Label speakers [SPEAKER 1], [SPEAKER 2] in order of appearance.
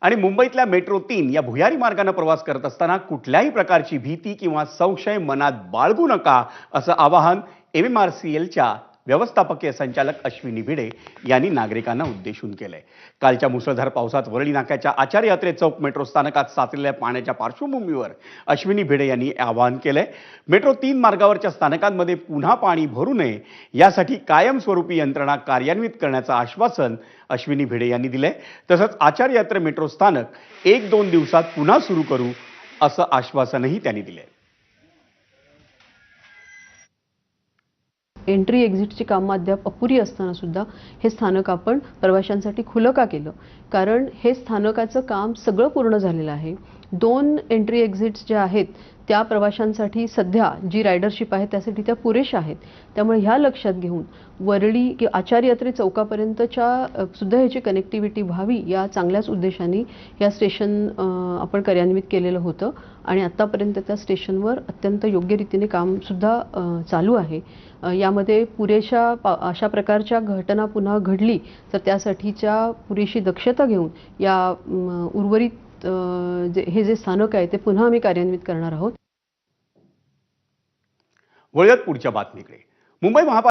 [SPEAKER 1] आणि मुंबईतल्या मेट्रो 3 या भुयारी मार्गाने प्रवास करत असताना कुठल्याही प्रकारची भीती किंवा संशय मनात बाळगू नका, असं आवाहन MMRCLच्या व्यवस्थापकीय संचालक अश्विनी भिडे यांनी नागरिकांना उद्देशून केलंय। कालच्या मुसळधार पावसात वरळी नाक्याच्या आचार्य यात्रे चौक मेट्रो स्थानकात साचलेल्या पाण्याच्या पार्श्वभूमीवर अश्विनी भिडे यांनी आवाहन केलंय। मेट्रो 3 मार्गावरच्या स्थानकांमध्ये पुन्हा पाणी भरू नये यासाठी कायमस्वरूपी यंत्रणा कार्यान्वित करण्याचं आश्वासन अश्विनी भिडे यांनी दिलंय। तसंच आचार्य यात्रे मेट्रो स्थानक 1-2 दिवसात पुन्हा सुरू करू असं आश्वासनही त्यांनी दिलंय।
[SPEAKER 2] एंट्री एक्झिटची कामं अद्याप अपुरी असताना सुद्धा हे स्थानक आपण प्रवाशांसाठी खुलं का केलं? कारण हे स्थानकाचं काम सगळं पूर्ण झालेलं आहे। 2 एंट्री एक्झिट्स ज्या आहेत त्या प्रवाशांसाठी सध्या जी रायडरशिप आहे त्यासाठी त्या पुरेशा आहेत। त्यामुळे ह्या लक्षात घेऊन वरळी किंवा आचार्य यात्रे चौकापर्यंतच्या सुद्धा ह्याची कनेक्टिव्हिटी व्हावी या चांगल्याच उद्देशाने या स्टेशन आपण कार्यान्वित केलेलं होतं आणि आतापर्यंत त्या स्टेशनवर अत्यंत योग्य रीतीने काम सुद्धा चालू आहे। यामध्ये पुरेशा अशा प्रकारच्या घटना पुन्हा घडली तर त्यासाठीच्या पुरेशी दक्षता घेऊन या उर्वरित हे जे स्थानक आहे ते पुन्हा आम्ही कार्यान्वित करणार आहोत।
[SPEAKER 1] वळूयात पुढच्या बातमीकडे। मुंबई महापालिका